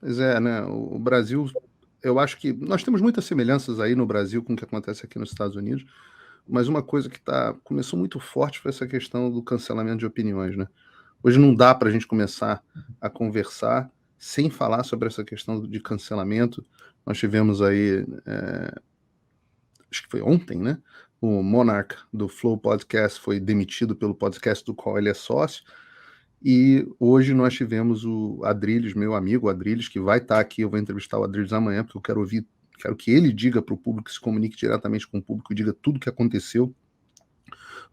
Pois é, né? O Brasil, eu acho que nós temos muitas semelhanças aí no Brasil com o que acontece aqui nos Estados Unidos, mas uma coisa que começou muito forte foi essa questão do cancelamento de opiniões, né? Hoje não dá para a gente começar a conversar sem falar sobre essa questão de cancelamento. Nós tivemos aí, acho que foi ontem, né? O Monark do Flow Podcast foi demitido pelo podcast do qual ele é sócio. E hoje nós tivemos o Adrilles, meu amigo Adrilles, que vai estar aqui. Eu vou entrevistar o Adrilles amanhã, porque eu quero ouvir, quero que ele diga para o público, se comunique diretamente com o público e diga tudo o que aconteceu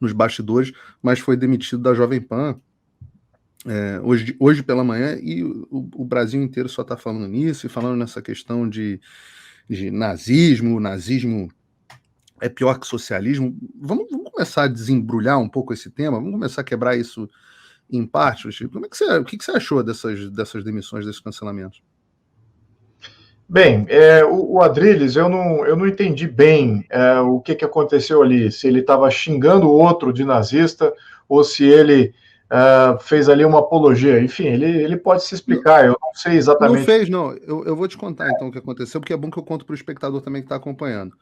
nos bastidores, mas foi demitido da Jovem Pan hoje pela manhã, e o Brasil inteiro só está falando nisso e falando nessa questão de nazismo é pior que socialismo. Vamos começar a desembrulhar um pouco esse tema, vamos começar a quebrar isso em partes. Como é que o que você achou dessas demissões, desses cancelamentos? Bem, o Adrilles, eu não entendi bem o que aconteceu ali, se ele estava xingando o outro de nazista ou se ele fez ali uma apologia. Enfim, ele pode se explicar, eu não sei Não exatamente. fez, não. Eu vou te contar então o que aconteceu, porque é bom que eu conto para o espectador também que está acompanhando.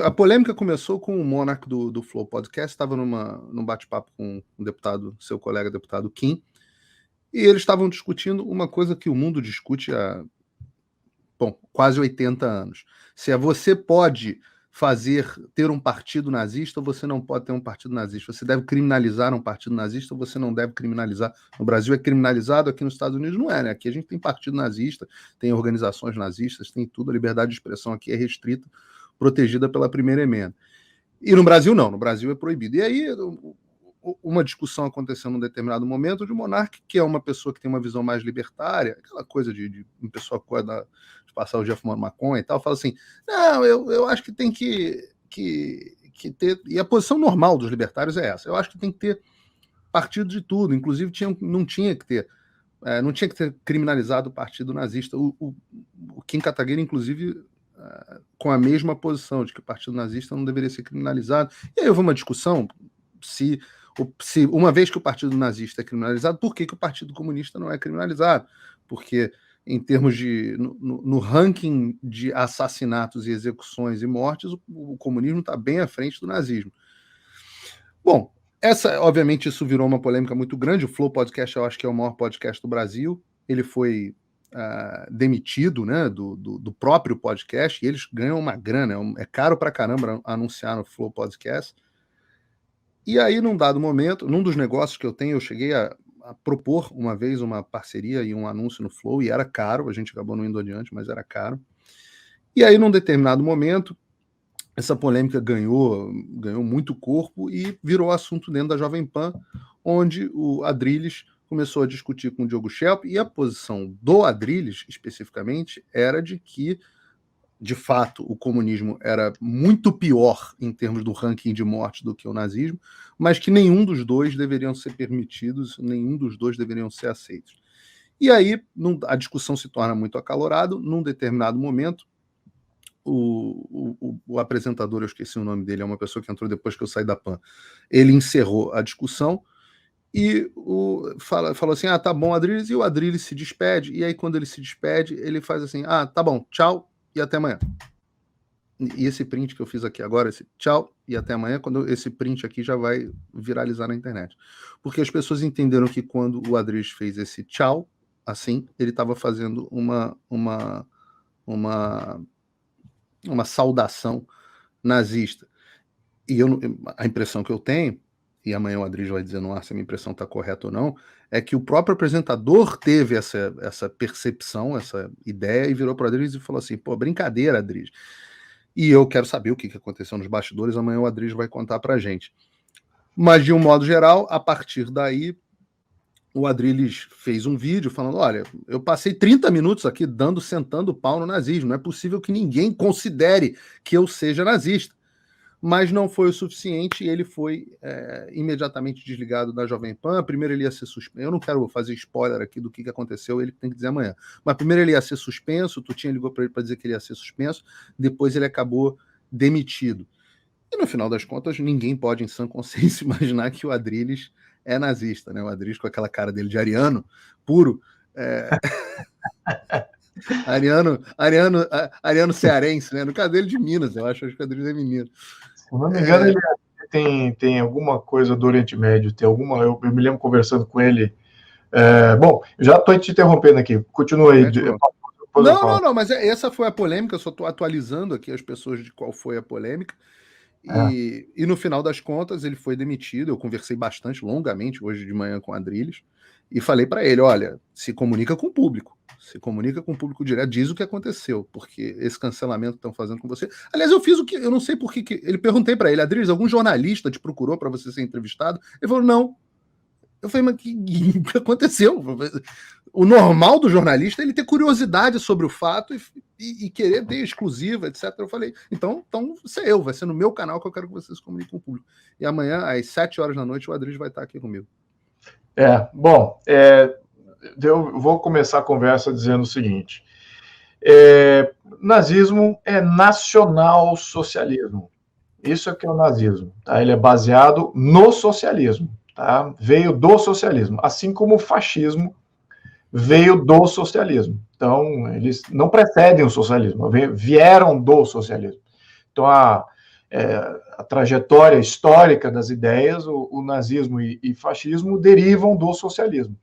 A polêmica começou com o Monark do Flow Podcast, estava num bate-papo com um deputado, seu colega deputado Kim, e eles estavam discutindo uma coisa que o mundo discute há quase 80 anos. Se você pode ter um partido nazista ou você não pode ter um partido nazista. Você deve criminalizar um partido nazista ou você não deve criminalizar. No Brasil é criminalizado, aqui nos Estados Unidos não é, né? Aqui a gente tem partido nazista, tem organizações nazistas, tem tudo, a liberdade de expressão aqui é restrita, protegida pela primeira emenda. E no Brasil não, no Brasil é proibido. E aí uma discussão aconteceu num determinado momento de Monark, que é uma pessoa que tem uma visão mais libertária, aquela coisa de uma pessoa que acorda de passar o dia fumando maconha e tal, fala assim, não, eu acho que tem que ter, e a posição normal dos libertários é essa, eu acho que tem que ter partido de tudo, inclusive não tinha que ter criminalizado o partido nazista. O Kim Kataguiri, inclusive, com a mesma posição de que o partido nazista não deveria ser criminalizado. E aí houve uma discussão se uma vez que o partido nazista é criminalizado, por que o partido comunista não é criminalizado? Porque em termos no ranking de assassinatos e execuções e mortes, o comunismo está bem à frente do nazismo. Bom, obviamente isso virou uma polêmica muito grande. O Flow Podcast eu acho que é o maior podcast do Brasil. Ele foi demitido, né, do próprio podcast, e eles ganham uma grana, é caro pra caramba anunciar no Flow Podcast. E aí, num dado momento, num dos negócios que eu tenho, eu cheguei a propor uma vez uma parceria e um anúncio no Flow, e era caro, a gente acabou não indo adiante, mas era caro. E aí, num determinado momento, essa polêmica ganhou muito corpo e virou assunto dentro da Jovem Pan, onde o Adrilles começou a discutir com o Diogo Schelp, e a posição do Adrilles, especificamente, era de que, de fato, o comunismo era muito pior em termos do ranking de morte do que o nazismo, mas que nenhum dos dois deveriam ser permitidos, nenhum dos dois deveriam ser aceitos. E aí a discussão se torna muito acalorada. Num determinado momento, o apresentador, eu esqueci o nome dele, é uma pessoa que entrou depois que eu saí da PAN, ele encerrou a discussão e falou assim, tá bom, Adrilles, e o Adrilles se despede, e aí quando ele se despede, ele faz assim, tá bom, tchau, e até amanhã. E esse print que eu fiz aqui agora, esse tchau e até amanhã, quando esse print aqui já vai viralizar na internet. Porque as pessoas entenderam que quando o Adrilles fez esse tchau, assim, ele estava fazendo uma saudação nazista. E a impressão que eu tenho, e amanhã o Adrilles vai dizer, não, se a minha impressão está correta ou não, é que o próprio apresentador teve essa percepção, essa ideia, e virou para o Adrilles e falou assim, pô, brincadeira, Adrilles. E eu quero saber o que aconteceu nos bastidores, amanhã o Adrilles vai contar pra gente. Mas, de um modo geral, a partir daí, o Adrilles fez um vídeo falando, olha, eu passei 30 minutos aqui sentando o pau no nazismo, não é possível que ninguém considere que eu seja nazista. Mas não foi o suficiente e ele foi imediatamente desligado da Jovem Pan. Primeiro ele ia ser suspenso. Eu não quero fazer spoiler aqui do que aconteceu, ele tem que dizer amanhã. Mas primeiro ele ia ser suspenso, o Tutinha ligou para ele para dizer que ele ia ser suspenso, depois ele acabou demitido. E no final das contas, ninguém pode, em sã consciência, imaginar que o Adrilles é nazista, né? O Adrilles, com aquela cara dele de ariano puro, Ariano cearense, né? No caso dele de Minas, eu acho que o Adriles é mineiro. Se não me engano, ele tem alguma coisa do Oriente Médio, tem alguma. Eu me lembro conversando com ele. Bom, já estou te interrompendo aqui. Continua aí. Não, mas essa foi a polêmica, eu só estou atualizando aqui as pessoas de qual foi a polêmica. E no final das contas, ele foi demitido. Eu conversei bastante, longamente, hoje de manhã com o Adriles, e falei para ele: olha, se comunica com o público. Se comunica com o público direto, diz o que aconteceu, porque esse cancelamento que estão fazendo com você. Aliás, eu fiz o que. Eu não sei por que. Ele perguntei para ele: Adriles, algum jornalista te procurou para você ser entrevistado? Ele falou: não. Eu falei: mas o que aconteceu? O normal do jornalista é ele ter curiosidade sobre o fato e querer ter exclusiva, etc. Eu falei: então vai ser no meu canal que eu quero que vocês comuniquem com o público. E amanhã, às 7 horas da noite, o Adriles vai estar aqui comigo. Bom, eu vou começar a conversa dizendo o seguinte: nazismo é nacional-socialismo. Isso é que é o nazismo. Tá? Ele é baseado no socialismo. Tá? Veio do socialismo. Assim como o fascismo veio do socialismo. Então, eles não precedem o socialismo, vieram do socialismo. Então, a trajetória histórica das ideias, o nazismo e fascismo derivam do socialismo.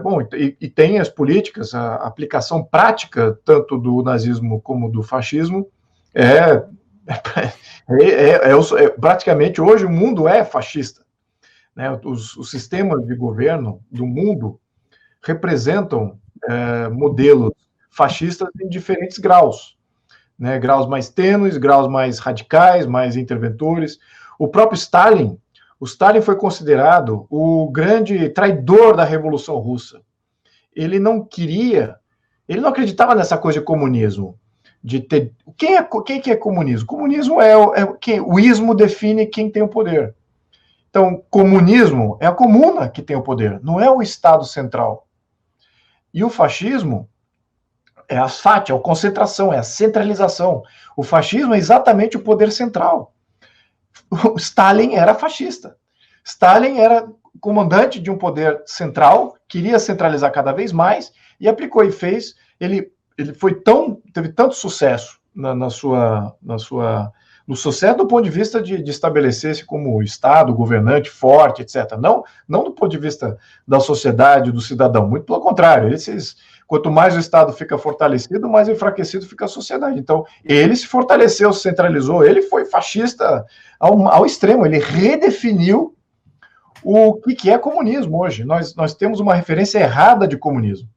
Bom, e tem as políticas, a aplicação prática, tanto do nazismo como do fascismo, praticamente hoje o mundo é fascista. Né? Os sistemas de governo do mundo representam modelos fascistas em diferentes graus. Né, graus mais tênues, graus mais radicais, mais interventores. O próprio Stalin foi considerado o grande traidor da Revolução Russa. Ele não acreditava nessa coisa de comunismo. Quem é comunismo? Comunismo o ismo define quem tem o poder. Então, comunismo é a comuna que tem o poder, não é o Estado central. E o fascismo é a FAT, é a concentração, é a centralização. O fascismo é exatamente o poder central. O Stalin era fascista. Stalin era comandante de um poder central, queria centralizar cada vez mais e aplicou e fez. Ele teve tanto sucesso no sucesso do ponto de vista de estabelecer-se como Estado, governante forte, etc. Não do ponto de vista da sociedade, do cidadão, muito pelo contrário. Quanto mais o Estado fica fortalecido, mais enfraquecido fica a sociedade. Então, ele se fortaleceu, se centralizou, ele foi fascista ao extremo, ele redefiniu o que é comunismo hoje. Nós temos uma referência errada de comunismo.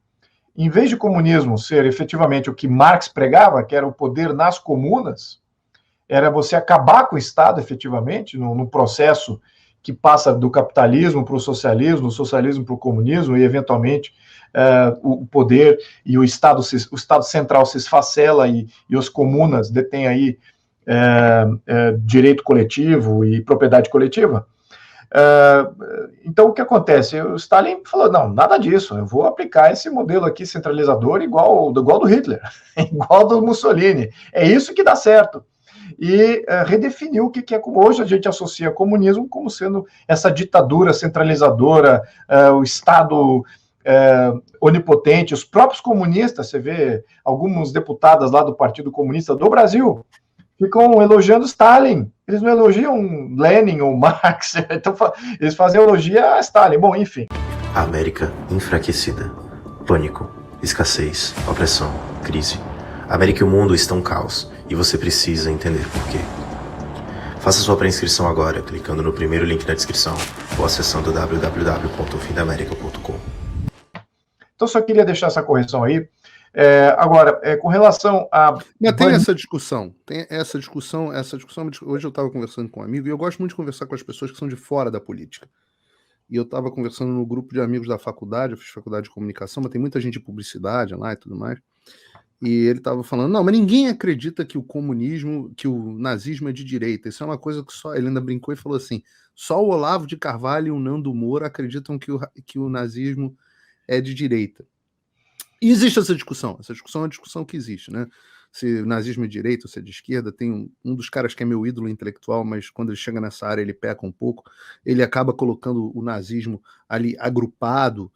Em vez de comunismo ser efetivamente o que Marx pregava, que era o poder nas comunas, era você acabar com o Estado efetivamente, no processo que passa do capitalismo para o socialismo, do socialismo para o comunismo, e eventualmente o poder e o Estado central se esfacela e as comunas detêm aí direito coletivo e propriedade coletiva. Então, o que acontece? O Stalin falou: não, nada disso, eu vou aplicar esse modelo aqui centralizador igual do Hitler, igual do Mussolini. É isso que dá certo. E redefiniu o que é como hoje a gente associa comunismo como sendo essa ditadura centralizadora, o Estado onipotente. Os próprios comunistas, você vê alguns deputados lá do Partido Comunista do Brasil, ficam elogiando Stalin. Eles não elogiam Lenin ou Marx, então eles fazem elogia a Stalin. Bom, enfim. A América enfraquecida. Pânico, escassez, opressão, crise. A América e o mundo estão um caos, e você precisa entender por quê. Faça sua pré-inscrição agora, clicando no primeiro link na descrição, ou acessando www.fimdaamerica.com. Então, só queria deixar essa correção aí. Agora, com relação a... Mas tem essa discussão. Hoje eu estava conversando com um amigo, e eu gosto muito de conversar com as pessoas que são de fora da política. E eu estava conversando no grupo de amigos da faculdade, eu fiz faculdade de comunicação, mas tem muita gente de publicidade lá e tudo mais. E ele estava falando: não, mas ninguém acredita que o nazismo é de direita. Isso é uma coisa que só... Ele ainda brincou e falou assim: só o Olavo de Carvalho e o Nando Moura acreditam que o nazismo é de direita. E existe essa discussão é uma discussão que existe, né? Se o nazismo é de direita ou se é de esquerda. Tem um dos caras que é meu ídolo intelectual, mas quando ele chega nessa área ele peca um pouco, ele acaba colocando o nazismo ali agrupado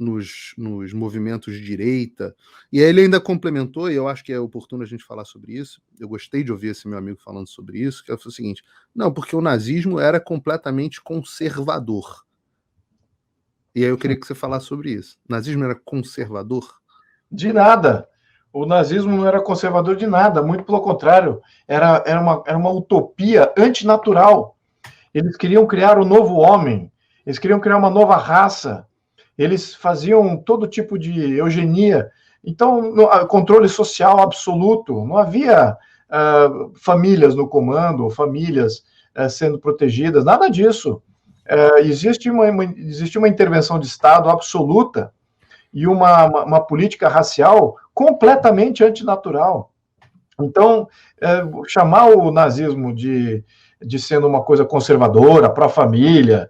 nos movimentos de direita. E aí ele ainda complementou, e eu acho que é oportuno a gente falar sobre isso. Eu gostei de ouvir esse meu amigo falando sobre isso, que foi o seguinte: não, porque o nazismo era completamente conservador. E aí eu queria que você falasse sobre isso. O nazismo era conservador? De nada. O nazismo não era conservador de nada, muito pelo contrário. Era uma utopia antinatural. Eles queriam criar um novo homem, eles queriam criar uma nova raça, eles faziam todo tipo de eugenia. Então, controle social absoluto. Não havia famílias no comando, famílias sendo protegidas, nada disso. Existe uma intervenção de Estado absoluta e uma política racial completamente antinatural. Então, chamar o nazismo de sendo uma coisa conservadora, pró-família,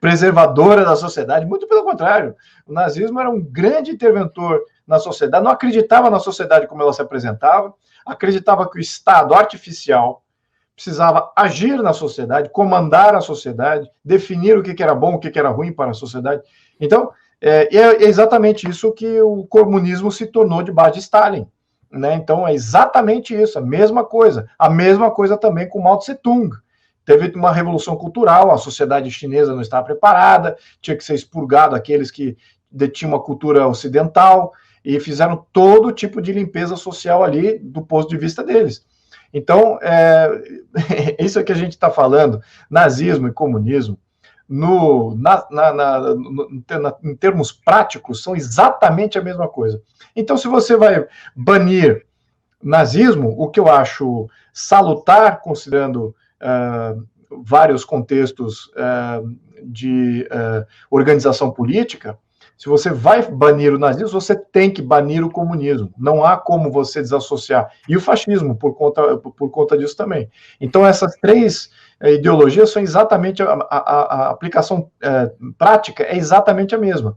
preservadora da sociedade, muito pelo contrário. O nazismo era um grande interventor na sociedade, não acreditava na sociedade como ela se apresentava, acreditava que o Estado artificial precisava agir na sociedade, comandar a sociedade, definir o que era bom, o que era ruim para a sociedade. Então, é exatamente isso que o comunismo se tornou debaixo de Stalin. Né? Então, é exatamente isso, a mesma coisa também com Mao Tse-tung. Teve uma revolução cultural, a sociedade chinesa não estava preparada, tinha que ser expurgado aqueles que detinham uma cultura ocidental, e fizeram todo tipo de limpeza social ali, do ponto de vista deles. Então, isso que a gente está falando, nazismo e comunismo, em termos práticos, são exatamente a mesma coisa. Então, se você vai banir nazismo, o que eu acho salutar, considerando vários contextos de organização política, se você vai banir o nazismo, você tem que banir o comunismo. Não há como você desassociar. E o fascismo, por conta disso também. Então, essas três ideologias são exatamente a aplicação prática é exatamente a mesma.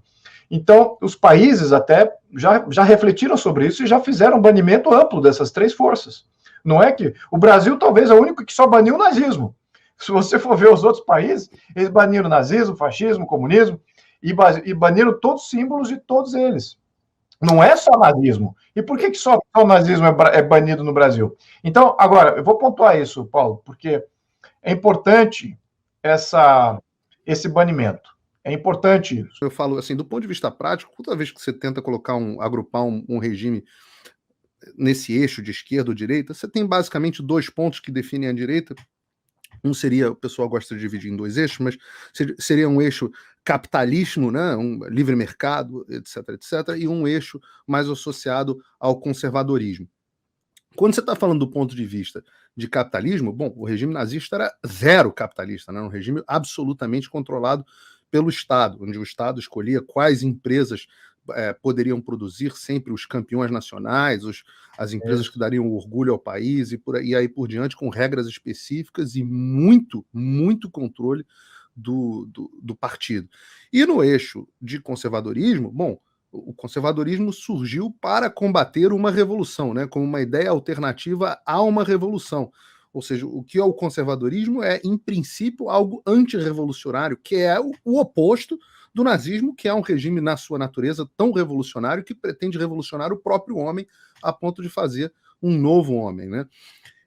Então, os países até já refletiram sobre isso e já fizeram um banimento amplo dessas três forças. Não é que o Brasil talvez é o único que só baniu o nazismo. Se você for ver os outros países, eles baniram o nazismo, fascismo, comunismo, e baniram todos os símbolos de todos eles. Não é só nazismo. E por que só o nazismo é banido no Brasil? Então, agora, eu vou pontuar isso, Paulo, porque é importante esse banimento. É importante isso. Eu falo assim, do ponto de vista prático, toda vez que você tenta agrupar um regime nesse eixo de esquerda ou direita, você tem basicamente dois pontos que definem a direita. Um seria, o pessoal gosta de dividir em dois eixos, mas seria um eixo capitalismo, né, um livre mercado, etc, etc, e um eixo mais associado ao conservadorismo. Quando você está falando do ponto de vista de capitalismo, bom, o regime nazista era zero capitalista, né, um regime absolutamente controlado pelo Estado, onde o Estado escolhia quais empresas poderiam produzir sempre os campeões nacionais, as empresas que dariam orgulho ao país e aí por diante, com regras específicas e muito, muito controle do partido. E no eixo de conservadorismo, bom, o conservadorismo surgiu para combater uma revolução, né, como uma ideia alternativa a uma revolução. Ou seja, o que é o conservadorismo é, em princípio, algo antirrevolucionário, que é o oposto do nazismo, que é um regime, na sua natureza, tão revolucionário que pretende revolucionar o próprio homem a ponto de fazer um novo homem, né?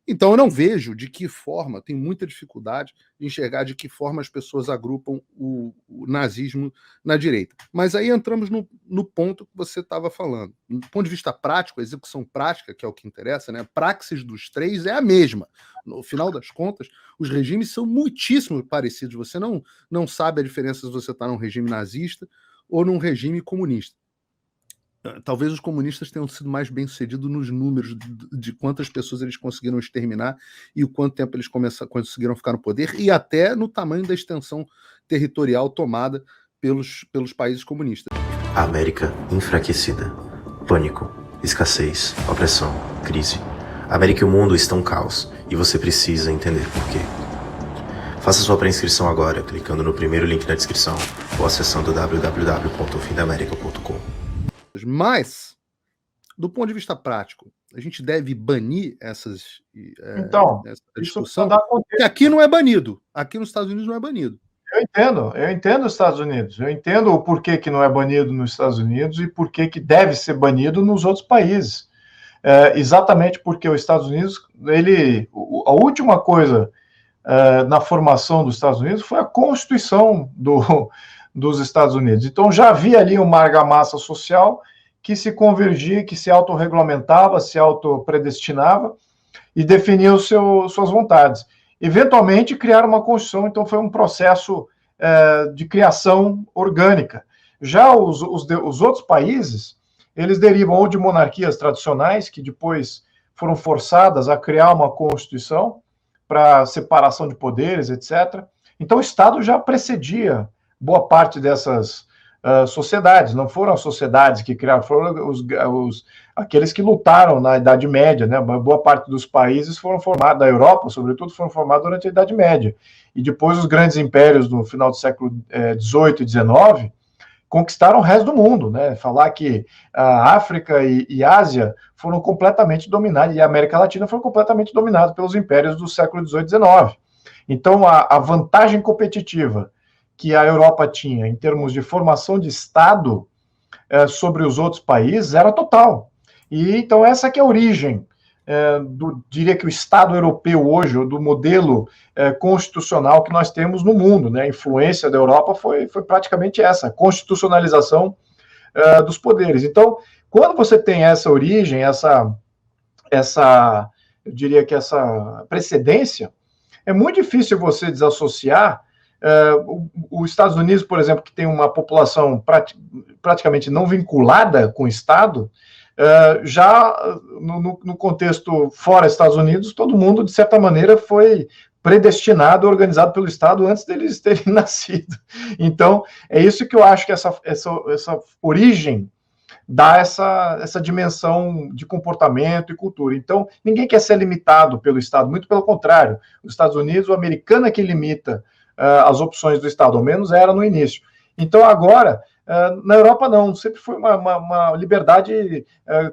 Então, eu não vejo de que forma, tenho muita dificuldade de enxergar de que forma as pessoas agrupam o nazismo na direita. Mas aí entramos no ponto que você estava falando. Do ponto de vista prático, a execução prática, que é o que interessa, né? A praxis dos três é a mesma. No final das contas, os regimes são muitíssimo parecidos. Você não sabe a diferença se você está num regime nazista ou num regime comunista. Talvez os comunistas tenham sido mais bem-sucedidos nos números de quantas pessoas eles conseguiram exterminar e o quanto tempo eles conseguiram ficar no poder, e até no tamanho da extensão territorial tomada pelos países comunistas. A América enfraquecida. Pânico, escassez, opressão, crise. A América e o mundo estão caos, e você precisa entender por quê. Faça sua pré-inscrição agora, clicando no primeiro link na descrição ou acessando www.ofimdaamerica.com. Mas, do ponto de vista prático, a gente deve banir essa Então, discussão, isso porque aqui não é banido. Aqui nos Estados Unidos não é banido. Eu entendo os Estados Unidos, eu entendo o porquê que não é banido nos Estados Unidos e porquê que deve ser banido nos outros países. Exatamente porque os Estados Unidos, a última coisa na formação dos Estados Unidos foi a Constituição dos Estados Unidos. Então já havia ali uma argamassa social que se convergia, que se autorregulamentava, se autopredestinava e definia suas vontades. Eventualmente criaram uma Constituição, então foi um processo de criação orgânica. Já os outros países, eles derivam ou de monarquias tradicionais, que depois foram forçadas a criar uma Constituição para separação de poderes, etc. Então o Estado já precedia boa parte dessas sociedades, não foram as sociedades que criaram, foram aqueles que lutaram na Idade Média, né? Boa parte dos países foram formados, da Europa, sobretudo, foram formados durante a Idade Média. E depois os grandes impérios no final do século XVIII e XIX conquistaram o resto do mundo, né? Falar que a África e Ásia foram completamente dominadas, e a América Latina foram completamente dominadas pelos impérios do século XVIII e XIX. Então, a vantagem competitiva que a Europa tinha em termos de formação de Estado sobre os outros países era total. E então essa que é a origem diria que o Estado europeu hoje, do modelo constitucional que nós temos no mundo, né? A influência da Europa foi praticamente essa, a constitucionalização dos poderes. Então, quando você tem essa origem, eu diria que essa precedência, é muito difícil você desassociar os Estados Unidos, por exemplo, que tem uma população praticamente não vinculada com o Estado, já no contexto fora Estados Unidos, todo mundo, de certa maneira, foi predestinado, organizado pelo Estado antes deles terem nascido. Então, é isso que eu acho que essa origem dá essa dimensão de comportamento e cultura. Então, ninguém quer ser limitado pelo Estado, muito pelo contrário. Os Estados Unidos, o americano é que limita as opções do Estado, ao menos era no início. Então, agora, na Europa não, sempre foi uma liberdade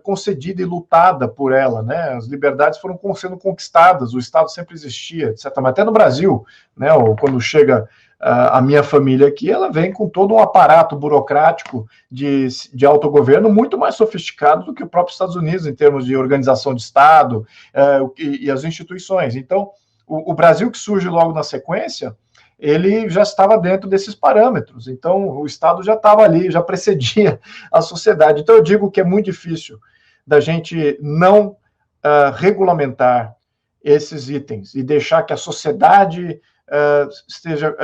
concedida e lutada por ela, né? As liberdades foram sendo conquistadas, o Estado sempre existia, de certa maneira, até no Brasil, né? Ou quando chega a minha família aqui, ela vem com todo um aparato burocrático de autogoverno muito mais sofisticado do que o próprio Estados Unidos, em termos de organização de Estado e as instituições. Então, o Brasil, que surge logo na sequência, ele já estava dentro desses parâmetros, então o Estado já estava ali, já precedia a sociedade. Então eu digo que é muito difícil da gente não regulamentar esses itens e deixar que a sociedade esteja,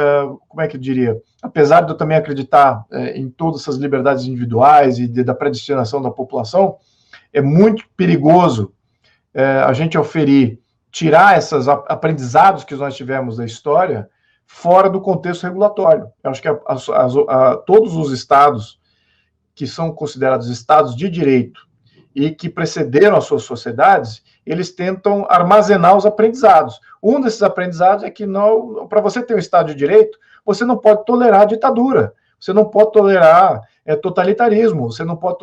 como é que eu diria, apesar de eu também acreditar em todas essas liberdades individuais e da predestinação da população, é muito perigoso a gente tirar esses aprendizados que nós tivemos da história fora do contexto regulatório. Eu acho que todos os estados que são considerados estados de direito e que precederam as suas sociedades, eles tentam armazenar os aprendizados. Um desses aprendizados é que para você ter um estado de direito, você não pode tolerar ditadura, você não pode tolerar totalitarismo, você não pode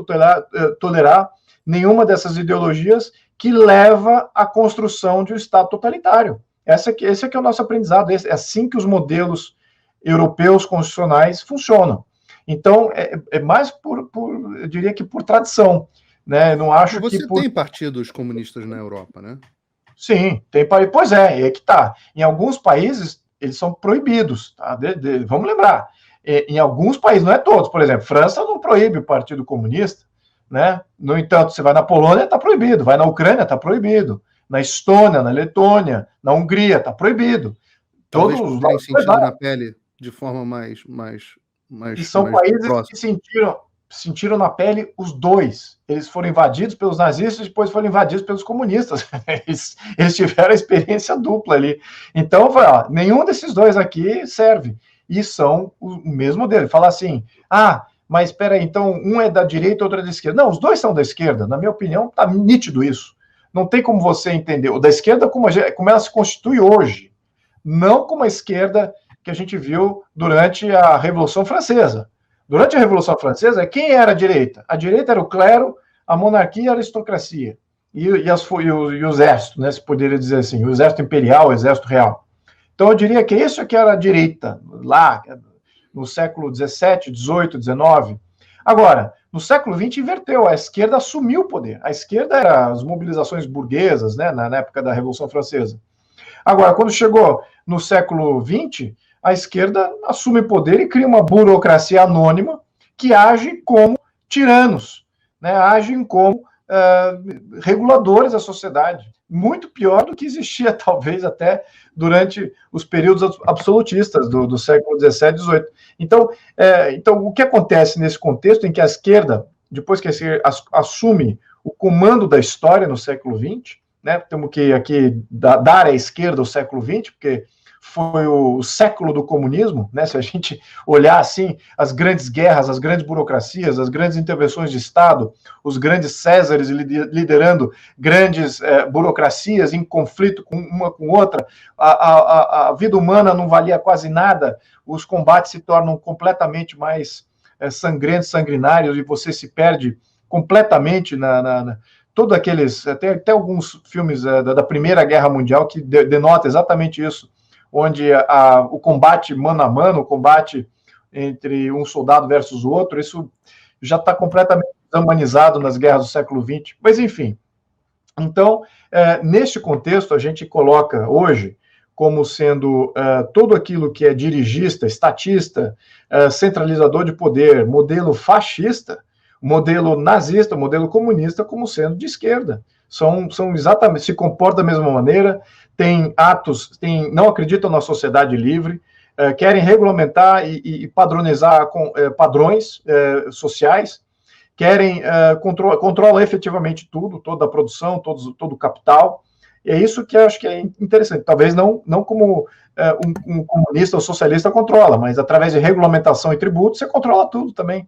tolerar nenhuma dessas ideologias que leva à construção de um estado totalitário. Esse aqui é o nosso aprendizado, é assim que os modelos europeus constitucionais funcionam. Então, é mais eu diria que por tradição, né? Eu não acho Você que tem partidos comunistas na Europa, né? Sim, tem. Pois é que tá. Em alguns países, eles são proibidos, tá? Vamos lembrar. Em alguns países, não é todos, por exemplo, França não proíbe o Partido Comunista, né? No entanto, você vai na Polônia, está proibido, vai na Ucrânia, está proibido. Na Estônia, na Letônia, na Hungria, está proibido. Todos os lados sentido na pele de forma mais e são países próxima. Que sentiram na pele os dois. Eles foram invadidos pelos nazistas e depois foram invadidos pelos comunistas. Eles tiveram a experiência dupla ali. Então, nenhum desses dois aqui serve. E são o mesmo modelo. Fala assim, mas espera aí, então um é da direita, outro é da esquerda. Não, os dois são da esquerda. Na minha opinião, está nítido isso. Não tem como você entender. O da esquerda, como ela se constitui hoje, não como a esquerda que a gente viu durante a Revolução Francesa. Durante a Revolução Francesa, quem era a direita? A direita era o clero, a monarquia e a aristocracia. E o exército, né, se poderia dizer assim, o exército imperial, o exército real. Então, eu diria que isso aqui era a direita, lá no século XVII, XVIII, XIX. Agora, no século XX inverteu, a esquerda assumiu o poder. A esquerda era as mobilizações burguesas, né, na época da Revolução Francesa. Agora, quando chegou no século XX, a esquerda assume o poder e cria uma burocracia anônima que age como tiranos, né, agem como reguladores da sociedade. Muito pior do que existia, talvez, até durante os períodos absolutistas do século XVII e XVIII. Então, o que acontece nesse contexto em que a esquerda, depois que a esquerda assume o comando da história no século XX, né, temos que aqui dar à esquerda o século XX, porque foi o século do comunismo, né? Se a gente olhar assim, as grandes guerras, as grandes burocracias, as grandes intervenções de Estado, os grandes Césares liderando grandes burocracias em conflito uma com outra, a vida humana não valia quase nada, os combates se tornam completamente mais sangrentos, sanguinários, e você se perde completamente todos aqueles, até alguns filmes da Primeira Guerra Mundial que denota exatamente isso, onde o combate mano a mano, o combate entre um soldado versus o outro, isso já está completamente desumanizado nas guerras do século XX. Mas, enfim, então, neste contexto, a gente coloca hoje como sendo tudo aquilo que é dirigista, estatista, centralizador de poder, modelo fascista, modelo nazista, modelo comunista, como sendo de esquerda. São exatamente, se comportam da mesma maneira, têm atos, não acreditam na sociedade livre, querem regulamentar e padronizar com padrões sociais, querem controlar efetivamente tudo, toda a produção, todo o capital. E é isso que eu acho que é interessante. Talvez não como um comunista ou socialista controla, mas através de regulamentação e tributos você controla tudo também.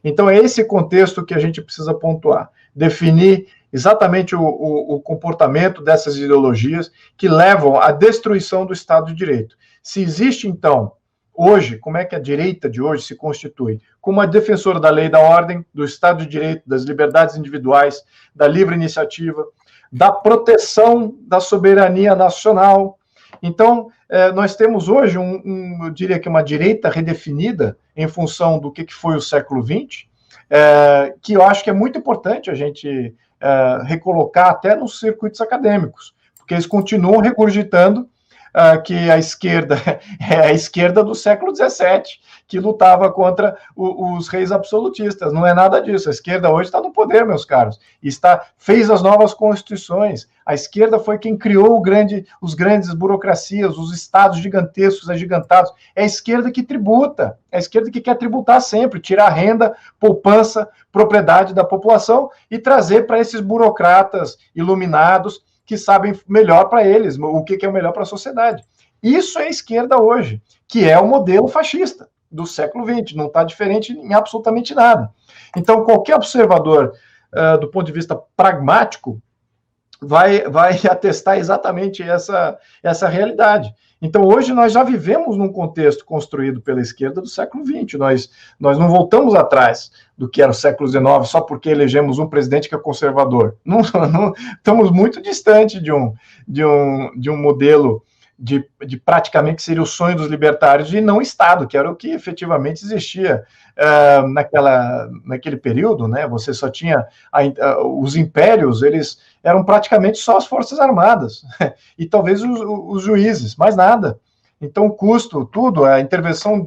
Então é esse contexto que a gente precisa pontuar, definir exatamente o comportamento dessas ideologias que levam à destruição do Estado de Direito. Se existe, então, hoje, como é que a direita de hoje se constitui? Como a defensora da lei e da ordem, do Estado de Direito, das liberdades individuais, da livre iniciativa, da proteção da soberania nacional. Então, nós temos hoje, eu diria que uma direita redefinida em função do que foi o século XX, que eu acho que é muito importante a gente recolocar até nos circuitos acadêmicos, porque eles continuam regurgitando que a esquerda é a esquerda do século XVII, que lutava contra os reis absolutistas. Não é nada disso. A esquerda hoje está no poder, meus caros. Fez as novas constituições. A esquerda foi quem criou os grandes burocracias, os estados gigantescos, agigantados. É a esquerda que tributa. É a esquerda que quer tributar sempre, tirar renda, poupança, propriedade da população e trazer para esses burocratas iluminados que sabem melhor para eles, o que é o melhor para a sociedade. Isso é a esquerda hoje, que é o modelo fascista do século XX, não está diferente em absolutamente nada. Então, qualquer observador, do ponto de vista pragmático, vai atestar exatamente essa realidade. Então, hoje nós já vivemos num contexto construído pela esquerda do século XX. Nós não voltamos atrás do que era o século XIX só porque elegemos um presidente que é conservador. Não estamos muito distante de um modelo de praticamente que seria o sonho dos libertários de não Estado, que era o que efetivamente existia naquele período, né? Você só tinha os impérios, eles eram praticamente só as forças armadas e talvez os juízes, mais nada. Então o custo, tudo, a intervenção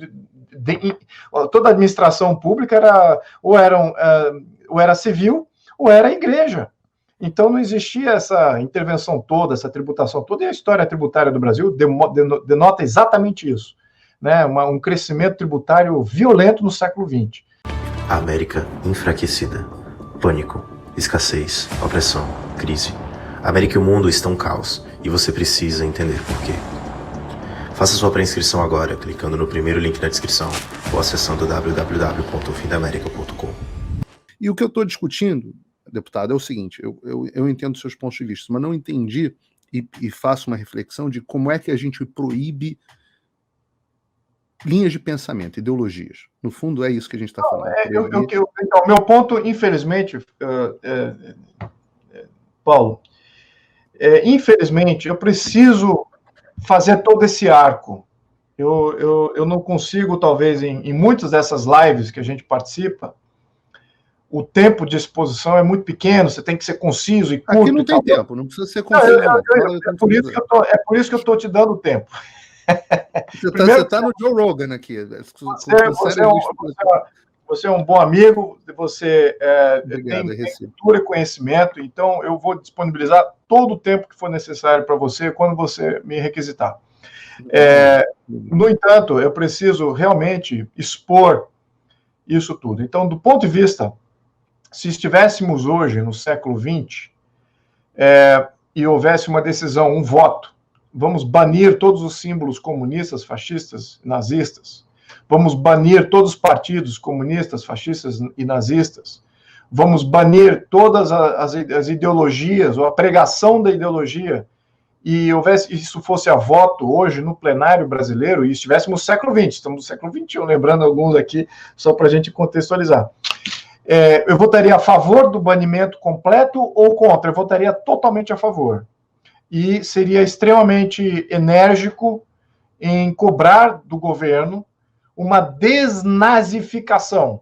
toda a administração pública ou era civil ou era igreja. Então não existia essa intervenção toda, essa tributação toda, e a história tributária do Brasil denota exatamente isso, né? Um crescimento tributário violento no século XX. A América enfraquecida. Pânico, escassez, opressão, crise. A América e o mundo estão um caos, e você precisa entender por quê. Faça sua pré-inscrição agora, clicando no primeiro link na descrição, ou acessando www.fimdaamerica.com. E o que eu estou discutindo, deputado, é o seguinte, eu entendo seus pontos de vista, mas não entendi e faço uma reflexão de como é que a gente proíbe linhas de pensamento, ideologias. No fundo, é isso que a gente está falando. Então, meu ponto, infelizmente, Paulo, infelizmente, eu preciso fazer todo esse arco. Eu não consigo, talvez, em muitas dessas lives que a gente participa, o tempo de exposição é muito pequeno, você tem que ser conciso e curto. Aqui não tem tempo, não precisa ser conciso. É por isso que eu estou te dando tempo. Você está no Joe Rogan aqui. Você é um bom amigo, você Obrigado, tem cultura e conhecimento, então eu vou disponibilizar todo o tempo que for necessário para você quando você me requisitar. No entanto, eu preciso realmente expor isso tudo. Então, do ponto de vista, se estivéssemos hoje no século XX e houvesse uma decisão, um voto, vamos banir todos os símbolos comunistas, fascistas, nazistas, vamos banir todos os partidos comunistas, fascistas e nazistas, vamos banir todas as ideologias, ou a pregação da ideologia, e isso fosse a voto hoje no plenário brasileiro, e estivéssemos no século XX, estamos no século XXI, lembrando alguns aqui, só para a gente contextualizar. Eu votaria a favor do banimento completo ou contra? Eu votaria totalmente a favor. E seria extremamente enérgico em cobrar do governo uma desnazificação,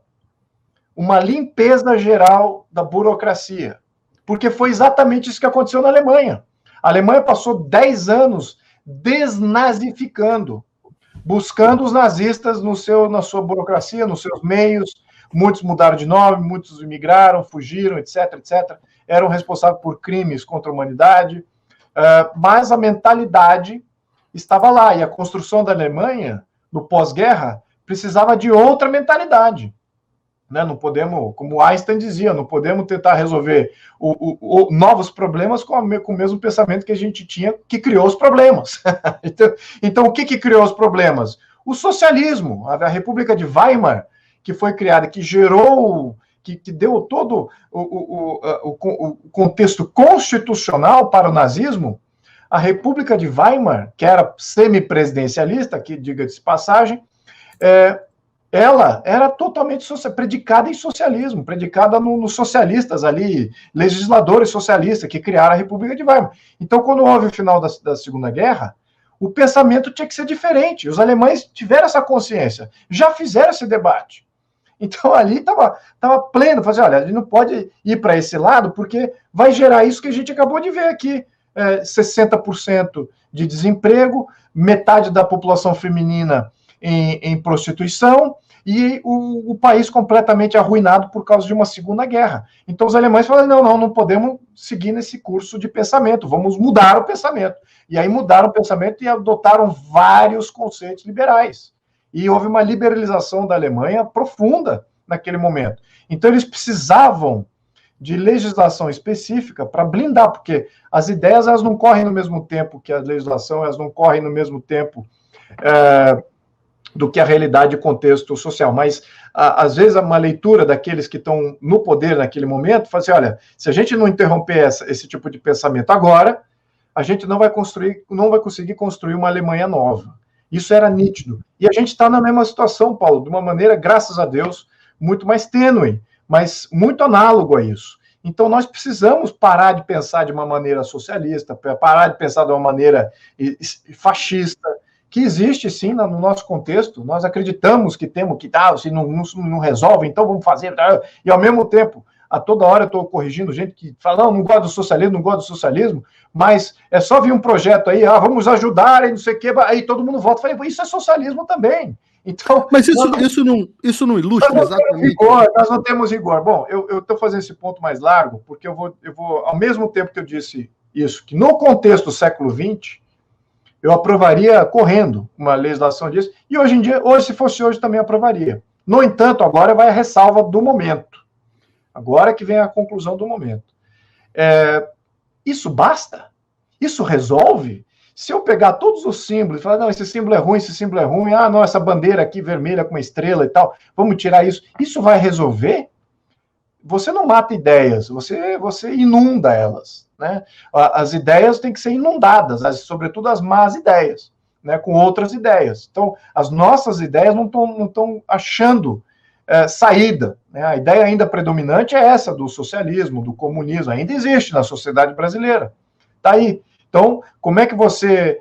uma limpeza geral da burocracia. Porque foi exatamente isso que aconteceu na Alemanha. A Alemanha passou 10 anos desnazificando, buscando os nazistas na sua burocracia, nos seus meios. Muitos mudaram de nome, muitos imigraram, fugiram, etc., etc. Eram responsáveis por crimes contra a humanidade. Mas a mentalidade estava lá. E a construção da Alemanha, no pós-guerra, precisava de outra mentalidade. Né? Não podemos, como Einstein dizia, não podemos tentar resolver novos problemas com o mesmo pensamento que a gente tinha, que criou os problemas. Então, o que criou os problemas? O socialismo, a República de Weimar, que foi criada, que gerou, que deu todo o contexto constitucional para o nazismo. A República de Weimar, que era semipresidencialista, que diga-se de passagem, ela era totalmente predicada em socialismo, predicada nos socialistas ali, legisladores socialistas que criaram a República de Weimar. Então, quando houve o final da Segunda Guerra, o pensamento tinha que ser diferente. Os alemães tiveram essa consciência, já fizeram esse debate. Então, ali estava pleno, fazer, olha, a gente não pode ir para esse lado, porque vai gerar isso que a gente acabou de ver aqui, 60% de desemprego, metade da população feminina em prostituição, e o país completamente arruinado por causa de uma Segunda Guerra. Então, os alemães falaram, não podemos seguir nesse curso de pensamento, vamos mudar o pensamento. E aí mudaram o pensamento e adotaram vários conceitos liberais. E houve uma liberalização da Alemanha profunda naquele momento. Então, eles precisavam de legislação específica para blindar, porque as ideias elas não correm no mesmo tempo que a legislação, elas não correm no mesmo tempo do que a realidade e contexto social. Mas, às vezes, uma leitura daqueles que estão no poder naquele momento, fala assim, olha, se a gente não interromper esse tipo de pensamento agora, a gente não vai conseguir construir uma Alemanha nova. Isso era nítido. E a gente está na mesma situação, Paulo, de uma maneira, graças a Deus, muito mais tênue, mas muito análogo a isso. Então, nós precisamos parar de pensar de uma maneira socialista, parar de pensar de uma maneira fascista, que existe, sim, no nosso contexto. Nós acreditamos que temos que dar, se não resolve, então vamos fazer. E, ao mesmo tempo, a toda hora eu estou corrigindo gente que fala, não gosto do socialismo, mas é só vir um projeto aí, vamos ajudar, e não sei o quê, aí todo mundo volta e fala, isso é socialismo também. Então, mas isso não ilustra exatamente? Nós não temos rigor. Bom, eu estou fazendo esse ponto mais largo, porque eu vou, ao mesmo tempo que eu disse isso, que no contexto do século XX, eu aprovaria correndo uma legislação disso, e hoje em dia, se fosse hoje, também aprovaria. No entanto, agora vai a ressalva do momento. Agora que vem a conclusão do momento. Isso basta? Isso resolve? Se eu pegar todos os símbolos e falar, não, esse símbolo é ruim, não, essa bandeira aqui vermelha com uma estrela e tal, vamos tirar isso. Isso vai resolver? Você não mata ideias, você inunda elas. Né? As ideias têm que ser inundadas, sobretudo as más ideias, né, com outras ideias. Então, as nossas ideias não estão achando saída. Né? A ideia ainda predominante é essa do socialismo, do comunismo, ainda existe na sociedade brasileira. Está aí. Então, como é que você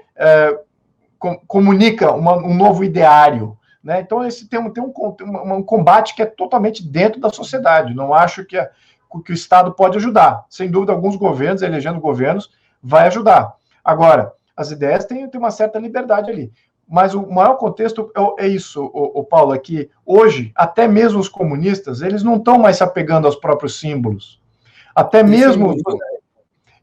comunica um novo ideário, né? Então, esse tem um combate que é totalmente dentro da sociedade. Não acho que o Estado pode ajudar. Sem dúvida, alguns governos, elegendo governos, vai ajudar. Agora, as ideias têm uma certa liberdade ali. Mas o maior contexto é isso, Paulo, é que hoje, até mesmo os comunistas, eles não estão mais se apegando aos próprios símbolos. Até mesmo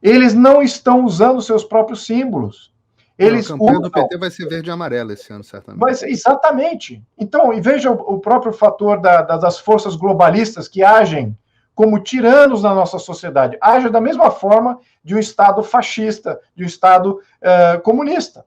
eles não estão usando seus próprios símbolos. Eles a campanha do PT vai ser verde e amarelo esse ano, certamente. Exatamente. Então, e veja o próprio fator das forças globalistas que agem como tiranos na nossa sociedade. Agem da mesma forma de um Estado fascista, de um Estado comunista.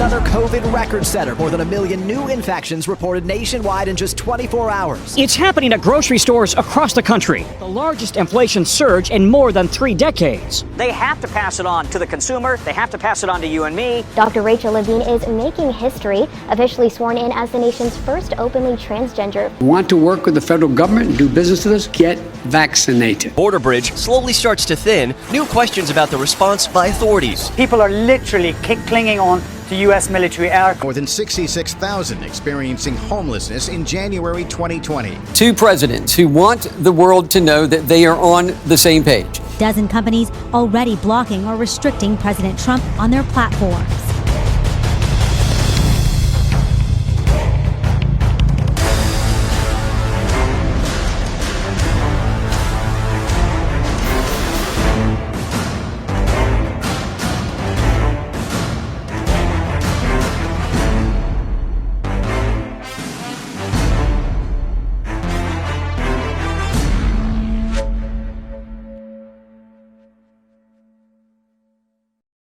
Another COVID record setter. More than 1 million new infections reported nationwide in just 24 hours. It's happening at grocery stores across the country. The largest inflation surge in more than 3 decades. They have to pass it on to the consumer. They have to pass it on to you and me. Dr. Rachel Levine is making history, officially sworn in as the nation's first openly transgender. Want to work with the federal government and do business with us? Get vaccinated. Border bridge slowly starts to thin. New questions about the response by authorities. People are literally clinging on to U.S. military air. More than 66,000 experiencing homelessness in January 2020. 2 presidents who want the world to know that they are on the same page. Dozen companies already blocking or restricting President Trump on their platforms.